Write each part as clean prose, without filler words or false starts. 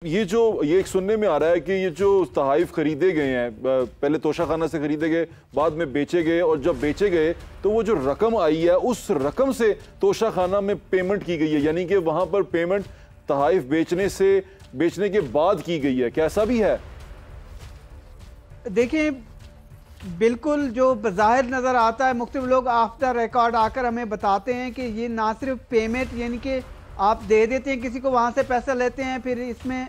ये एक सुनने में आ रहा है कि ये जो तहाइफ खरीदे गए हैं, पहले तोशाखाना से खरीदे गए, बाद में बेचे गए, और जब बेचे गए तो वो जो रकम आई है उस रकम से तोशाखाना में पेमेंट की गई है, यानी कि वहां पर पेमेंट तहाइफ बेचने के बाद की गई है। क्या ऐसा भी है? देखिए, बिल्कुल जो बज़ाहिर नज़र आता है, मुख्तलिफ लोग आफ्टर रिकॉर्ड आकर हमें बताते हैं कि ये ना सिर्फ पेमेंट यानी कि आप दे देते हैं किसी को, वहाँ से पैसा लेते हैं, फिर इसमें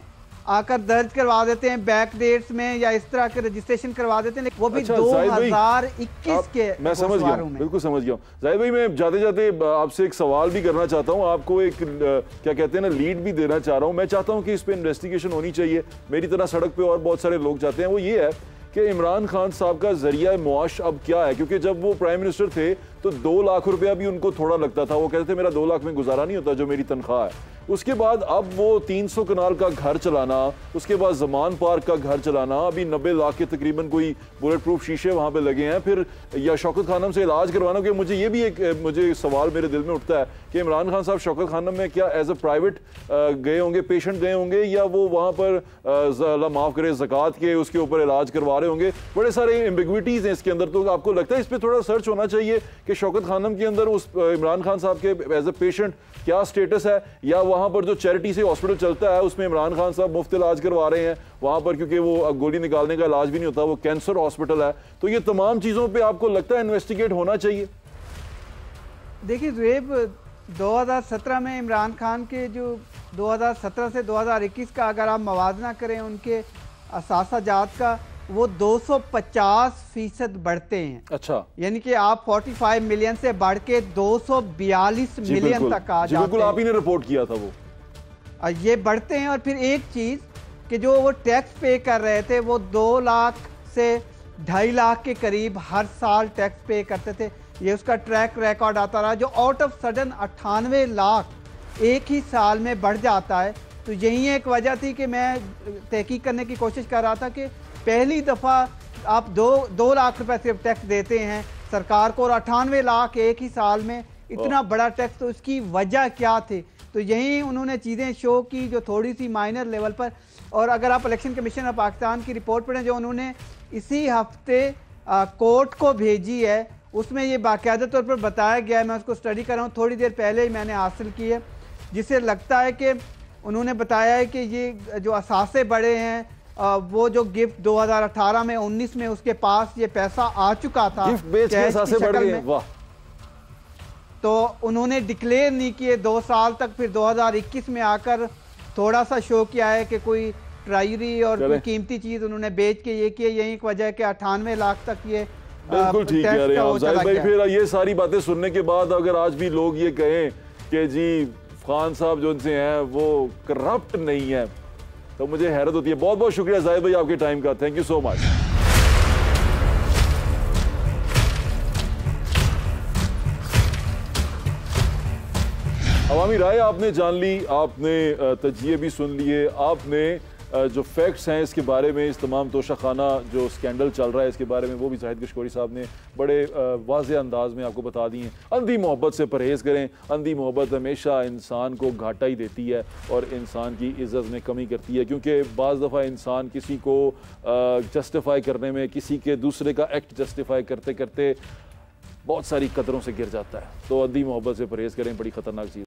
आकर दर्ज करवा देते हैं बैक डेट्स में या इस तरह के रजिस्ट्रेशन करवा देते हैं, वो भी 2021 के। मैं समझ गया, बिल्कुल समझ गया। जाहिद भाई, मैं जाते जाते आपसे एक सवाल भी करना चाहता हूँ, आपको एक क्या कहते हैं ना, लीड भी देना चाह रहा हूँ। मैं चाहता हूँ कि इस पर इन्वेस्टिगेशन होनी चाहिए, मेरी तरह सड़क पे और बहुत सारे लोग चाहते हैं। वो ये है कि इमरान खान साहब का जरिया मुआश अब क्या है, क्योंकि जब वो प्राइम मिनिस्टर थे तो 2 लाख रुपया भी उनको थोड़ा लगता था। वो कहते थे मेरा 2 लाख में गुजारा नहीं होता जो मेरी तनख्वाह है। उसके बाद अब वो 300 कनाल का घर चलाना, उसके बाद जमान पार्क का घर चलाना, अभी 90 लाख के तकरीबन कोई बुलेट प्रूफ शीशे वहां पे लगे हैं, फिर या शौकत खानम से इलाज करवाना। कि मुझे ये भी मुझे सवाल मेरे दिल में उठता है कि इमरान खान साहब शौकत खानम में क्या एज ए प्राइवेट गए होंगे, पेशेंट गए होंगे, या वो वहां पर अल्लाह माफ करे ज़कात के उसके ऊपर इलाज करवा रहे होंगे। बड़े सारे एम्बिग्विटीज हैं इसके अंदर। तो आपको लगता है इस पर थोड़ा सर्च होना चाहिए कि शौकत खानम के अंदर उस इमरान खान साहब के एज ए पेशेंट क्या स्टेटस है, या वहां पर जो चैरिटी से हॉस्पिटल चलता है उसमें इमरान खान साहब मुफ्त इलाज करवा रहे हैं वहां पर, क्योंकि वो गोली निकालने का इलाज भी नहीं होता, वो कैंसर हॉस्पिटल है। तो ये तमाम चीजों पे आपको लगता है इन्वेस्टिगेट होना चाहिए? देखिए ज़ुहैब, 2017 में इमरान खान के जो 2017 से 2021 का अगर आप मवाजना करें उनके असासाजात का, वो 250% बढ़ते हैं। अच्छा, यानी कि आप 45 मिलियन से बढ़ के 242 मिलियन तक आ जाते हैं। बिल्कुल, आप ही ने रिपोर्ट किया था वो। ये बढ़ते हैं। और फिर एक चीज कि जो वो टैक्स पे कर रहे थे, वो 2 लाख से 2.5 लाख के करीब हर साल टैक्स पे करते थे। ये उसका ट्रैक रिकॉर्ड आता रहा, जो आउट ऑफ सडन 98 लाख एक ही साल में बढ़ जाता है। तो यही एक वजह थी कि मैं तहकीक करने की कोशिश कर रहा था कि पहली दफ़ा आप 2 लाख रुपए सिर्फ टैक्स देते हैं सरकार को, और 98 लाख एक ही साल में इतना बड़ा टैक्स, तो उसकी वजह क्या थी? तो यही उन्होंने चीज़ें शो की जो थोड़ी सी माइनर लेवल पर। और अगर आप इलेक्शन कमीशन ऑफ पाकिस्तान की रिपोर्ट पढ़ें जो उन्होंने इसी हफ्ते कोर्ट को भेजी है, उसमें ये बाकायदा तौर पर बताया गया है। मैं उसको स्टडी कर रहा हूँ, थोड़ी देर पहले ही मैंने हासिल की है, जिससे लगता है कि उन्होंने बताया है कि ये जो असासे बड़े हैं, वो जो गिफ्ट 2018 में 19 में उसके पास ये पैसा आ चुका था, गिफ्ट बेच के असासे बढ़ गए। वाह। तो उन्होंने डिक्लेयर नहीं किए 2 साल तक, फिर 2021 में आकर थोड़ा सा शो किया है कि कोई ट्रायरी और कोई कीमती चीज उन्होंने बेच के ये किए। यही एक वजह है कि 98 लाख तक ये बिल्कुल ठीक कह रहे हैं जाहिद भाई। फिर ये सारी बातें सुनने के बाद अगर आज भी लोग ये कहें कि जी खान साहब जो उनसे हैं वो करप्ट नहीं है, तो मुझे हैरत होती है। बहुत बहुत शुक्रिया जाहिद भाई आपके टाइम का, थैंक यू सो मच। अवामी राय आपने जान ली, आपने तजिए भी सुन लिए, आपने जो फैक्ट्स हैं इसके बारे में, इस तमाम तोशाखाना जो स्कैंडल चल रहा है इसके बारे में, वो भी जाहिद कशकोरी साहब ने बड़े वाज़ेह अंदाज में आपको बता दी हैं। अंधी मोहब्बत से परहेज़ करें। अंधी मोहब्बत हमेशा इंसान को घाटा ही देती है और इंसान की इज़्ज़त में कमी करती है, क्योंकि बाज़ दफ़ा इंसान किसी को जस्टिफाई करने में, किसी के दूसरे का एक्ट जस्टिफाई करते करते बहुत सारी कदरों से गिर जाता है। तो अंधी मोहब्बत से परहेज़ करें, बड़ी ख़तरनाक चीज़।